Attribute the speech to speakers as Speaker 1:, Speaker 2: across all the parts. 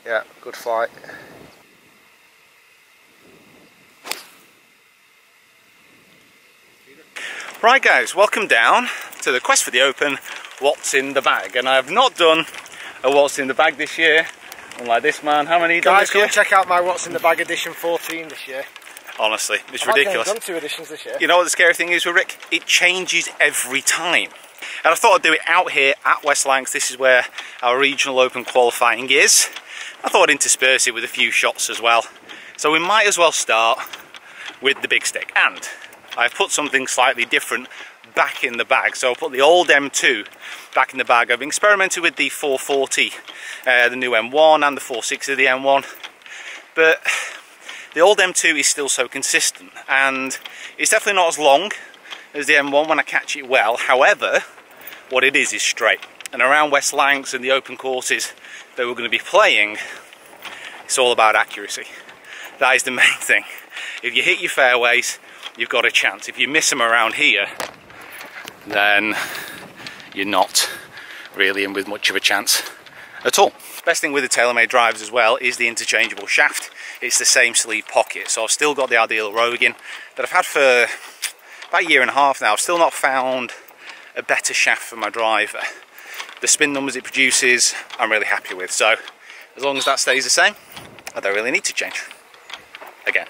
Speaker 1: Yeah, good flight. Right guys, welcome down to the quest for the open, what's in the bag. And I have not done a what's in the bag this year, unlike this man. How many
Speaker 2: guys, come and check out my what's in the bag edition 14 this year.
Speaker 1: Honestly, it's ridiculous.
Speaker 2: I've done 2 editions this year.
Speaker 1: You know what the scary thing is with Rick? It changes every time. And I thought I'd do it out here at West Lancs. This is where our regional open qualifying is. I thought I'd intersperse it with a few shots as well. So we might as well start with the big stick. And I've put something slightly different back in the bag. So I'll put the old M2 back in the bag. I've experimented with the 440, the new M1, and the 460 of the M1. But the old M2 is still so consistent, and it's definitely not as long as the M1 when I catch it well. However, what it is straight. And around West Lancs and the open courses that we're going to be playing, it's all about accuracy. That is the main thing. If you hit your fairways, you've got a chance. If you miss them around here, then you're not really in with much of a chance at all. Best thing with the TaylorMade drives as well is the interchangeable shaft. It's the same sleeve pocket, so I've still got the Ideal Rogan that I've had for about a year and a half now. I've still not found a better shaft for my driver. The spin numbers it produces, I'm really happy with, so as long as that stays the same, I don't really need to change again.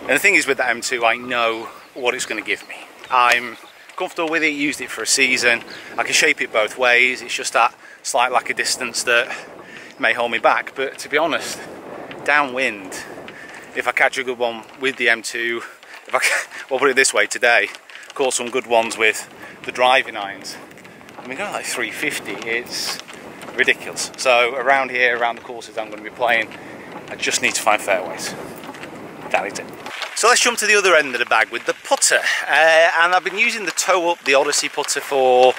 Speaker 1: And the thing is with the M2, I know what it's going to give me. I'm comfortable with it, used it for a season, I can shape it both ways. It's just that slight lack of distance that may hold me back. But to be honest, downwind, if I catch a good one with the M2, well, put it this way, today caught some good ones with the driving irons. I mean, going like 350, it's ridiculous. So around here, around the courses I'm going to be playing, I just need to find fairways. That is it. So let's jump to the other end of the bag with the putter. And I've been using the Toe Up, the Odyssey putter for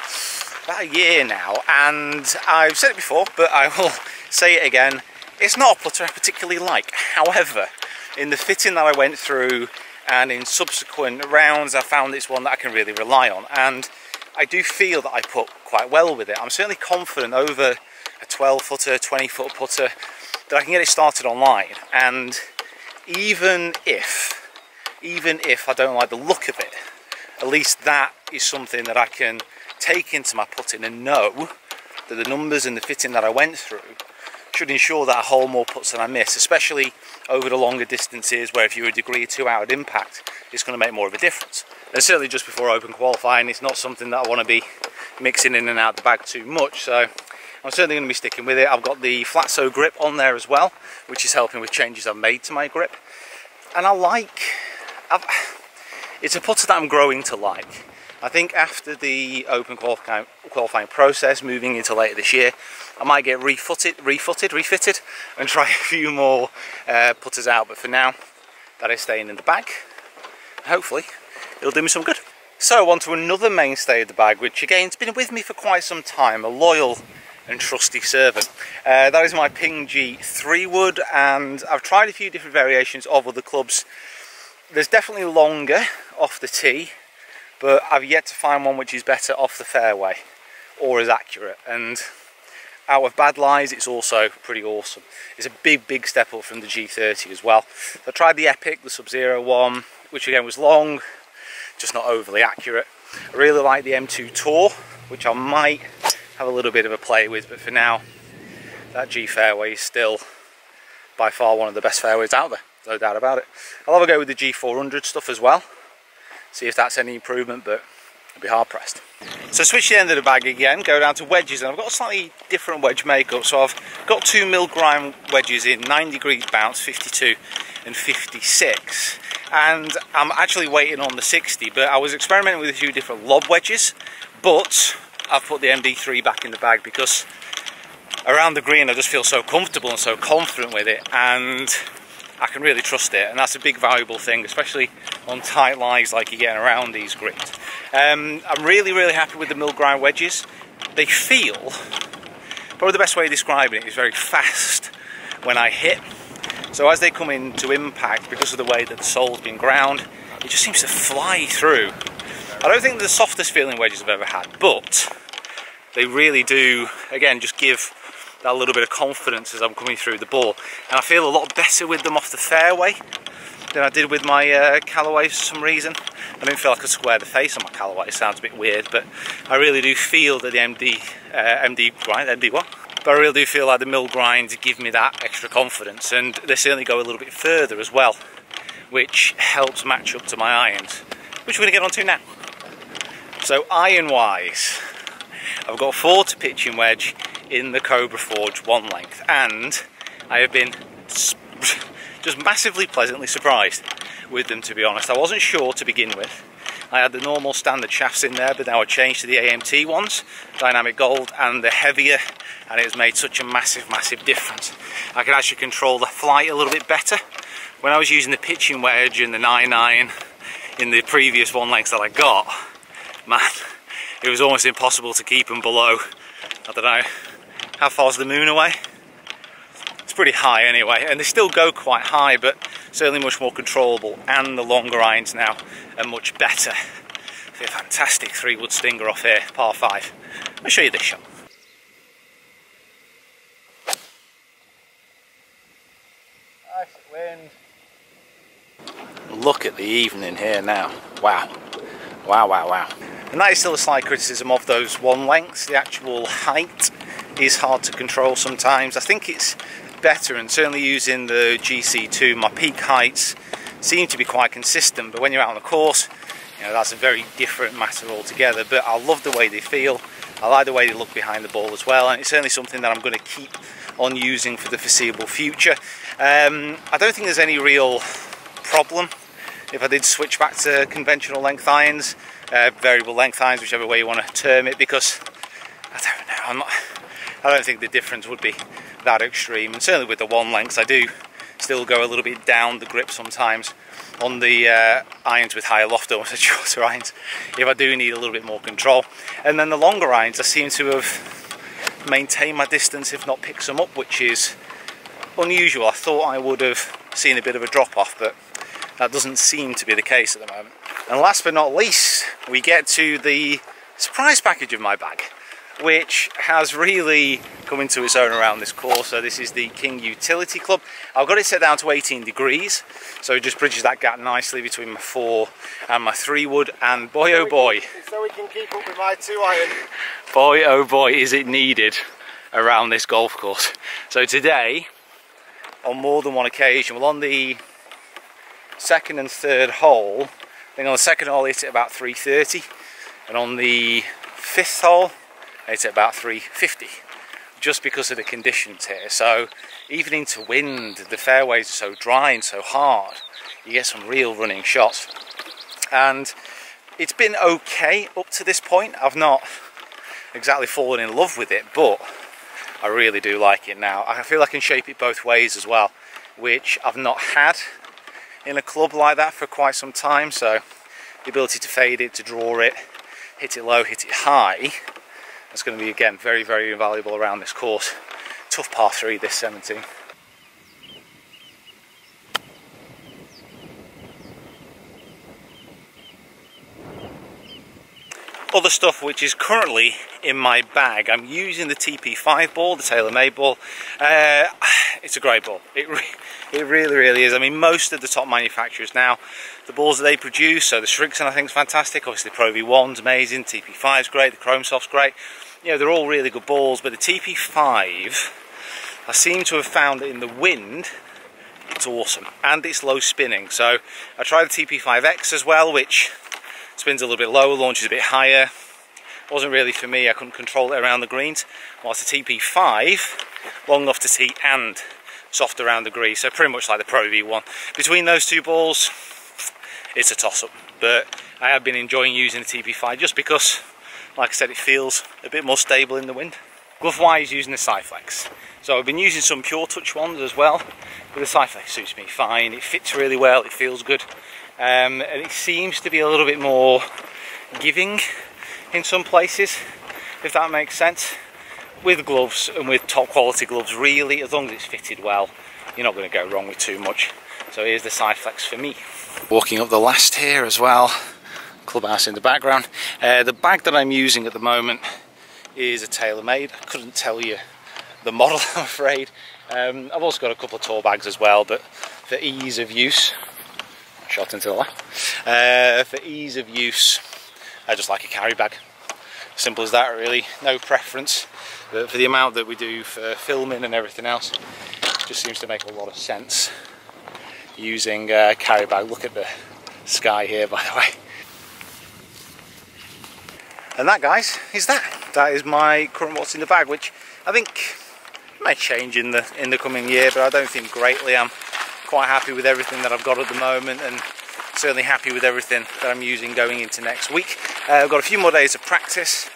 Speaker 1: about a year now. And I've said it before, but I will say it again. It's not a putter I particularly like. However, in the fitting that I went through and in subsequent rounds, I found it's one that I can really rely on. And I do feel that I put quite well with it. I'm certainly confident over a 12-footer, 20-foot putter that I can get it started online. And even if I don't like the look of it, at least that is something that I can take into my putting and know that the numbers and the fitting that I went through should ensure that I hold more putts than I miss, especially over the longer distances where if you're a degree or two out of impact, it's going to make more of a difference. And certainly just before open qualifying, it's not something that I want to be mixing in and out the bag too much, so I'm certainly going to be sticking with it. I've got the flat toe grip on there as well, which is helping with changes I've made to my grip. And it's a putter that I'm growing to like. I think after the open qualifying process, moving into later this year, I might get refitted, and try a few more putters out. But for now, that is staying in the bag. Hopefully, it'll do me some good. So on to another mainstay of the bag, which again has been with me for quite some time, a loyal and trusty servant. That is my Ping G 3-wood, and I've tried a few different variations of other clubs. There's definitely longer off the tee, but I've yet to find one which is better off the fairway or as accurate. And out of bad lies, it's also pretty awesome. It's a big step up from the G30 as well. I tried the Epic, the Sub-Zero one, which again was long, just not overly accurate. I really like the M2 Tour, which I might have a little bit of a play with, but for now, that G fairway is still by far one of the best fairways out there, no doubt about it. I'll have a go with the G400 stuff as well, see if that's any improvement, but I'd be hard pressed. So switch the end of the bag again, go down to wedges, and I've got a slightly different wedge makeup. So I've got 2 mil grind wedges in 9 degrees bounce, 52 and 56, and I'm actually waiting on the 60, but I was experimenting with a few different lob wedges, but I've put the MD3 back in the bag because around the green I just feel so comfortable and so confident with it, and I can really trust it, and that's a big valuable thing, especially on tight lies like you're getting around these greens. I'm really happy with the mill grind wedges. They feel, probably the best way of describing it is very fast when I hit. So as they come into impact, because of the way that the sole's been ground, it just seems to fly through. I don't think they're the softest feeling wedges I've ever had, but they really do, again, just give that little bit of confidence as I'm coming through the ball. And I feel a lot better with them off the fairway than I did with my Callaway for some reason. I don't feel like I square the face on my Callaway. It sounds a bit weird, but I really do feel that the MD what? But I really do feel like the mill grinds give me that extra confidence, and they certainly go a little bit further as well, which helps match up to my irons, which we're going to get onto now. So iron wise, I've got 4 to pitching wedge in the Cobra Forge 1 length, and I have been just massively pleasantly surprised with them, to be honest. I wasn't sure to begin with. I had the normal standard shafts in there, but now I changed to the AMT ones, Dynamic Gold, and they're heavier, and it's made such a massive difference. I can actually control the flight a little bit better. When I was using the pitching wedge and the 9-iron in the previous 1 lengths that I got, man, it was almost impossible to keep them below, I don't know, how far's the moon away? It's pretty high anyway, and they still go quite high, but certainly much more controllable, and the longer irons now are much better. A fantastic 3-wood stinger off here, par 5. I'll show you this shot. Nice wind. Look at the evening here now. Wow. Wow. And that is still a slight criticism of those 1 lengths. The actual height is hard to control sometimes. I think it's better, and certainly using the GC2, my peak heights seem to be quite consistent, but when you're out on the course, you know, that's a very different matter altogether. But I love the way they feel. I like the way they look behind the ball as well, and it's certainly something that I'm going to keep on using for the foreseeable future. I don't think there's any real problem if I did switch back to conventional length irons, variable length irons, whichever way you want to term it, because I don't know, I don't think the difference would be that extreme. And certainly with the 1 lengths, I do still go a little bit down the grip sometimes on the irons with higher loft, almost shorter irons, if I do need a little bit more control. And then the longer irons, I seem to have maintained my distance, if not picked some up, which is unusual. I thought I would have seen a bit of a drop off, but that doesn't seem to be the case at the moment. And last but not least, we get to the surprise package of my bag, which has really come into its own around this course. So this is the King Utility Club. I've got it set down to 18 degrees, so it just bridges that gap nicely between my 4 and my 3-wood, and boy oh boy,
Speaker 2: so we can keep up with my 2-iron.
Speaker 1: Boy oh boy, is it needed around this golf course. So today, on more than one occasion, well, on the 2nd and 3rd hole, I think on the 2nd hole it's at about 330, and on the 5th hole it's at about 350, just because of the conditions here. So even into wind, the fairways are so dry and so hard, you get some real running shots. And it's been okay up to this point. I've not exactly fallen in love with it, but I really do like it now. I feel I can shape it both ways as well, which I've not had in a club like that for quite some time. So the ability to fade it, to draw it, hit it low, hit it high, that's going to be, again, very invaluable around this course. Tough par 3 this 17. Other stuff which is currently in my bag, I'm using the TP5 ball, the TaylorMade ball. It's a great ball. It really is. I mean, most of the top manufacturers now, the balls that they produce, so the Shrixon I think is fantastic, obviously the Pro V1's amazing, TP5's great, the Chrome Soft's great. You know, they're all really good balls, but the TP5, I seem to have found that in the wind, it's awesome, and it's low spinning. So I tried the TP5X as well, which spins a little bit lower, launches a bit higher. Wasn't really for me. I couldn't control it around the greens. Whilst the TP5, long enough to tee and soft around the green, so pretty much like the Pro V1. Between those two balls, it's a toss-up. But I have been enjoying using the TP5 just because, like I said, it feels a bit more stable in the wind. Glove-wise, using the Cyflex. So I've been using some Pure Touch ones as well, but the Cyflex suits me fine. It fits really well, it feels good. And it seems to be a little bit more giving in some places, if that makes sense. With gloves, and with top quality gloves, really, as long as it's fitted well, you're not going to go wrong with too much. So here's the Cyflex for me. Walking up the last here as well, clubhouse in the background. The bag that I'm using at the moment is a TaylorMade. I couldn't tell you the model, I'm afraid. I've also got a couple of tour bags as well, but for ease of use, shot into the left. For ease of use, I just like a carry bag. Simple as that, really. No preference. But for the amount that we do for filming and everything else, it just seems to make a lot of sense using a carry bag. Look at the sky here, by the way. And that, guys, is that. That is my current what's in the bag, which I think may change in the coming year, but I don't think greatly. I'm quite happy with everything that I've got at the moment, and certainly happy with everything that I'm using going into next week. I've got a few more days of practice,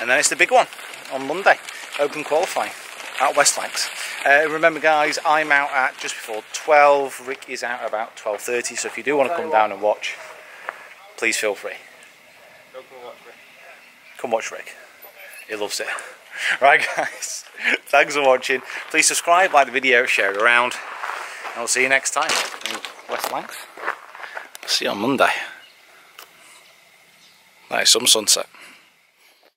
Speaker 1: and then it's the big one on Monday, open qualifying at West Lancs. Remember, guys, I'm out at just before 12. Rick is out about 12:30, so if you do want to come down and watch, please feel free. Come watch Rick. He loves it. Right, guys, thanks for watching. Please subscribe, like the video, share it around, and I'll see you next time in West Lancs. See you on Monday. That is some sunset.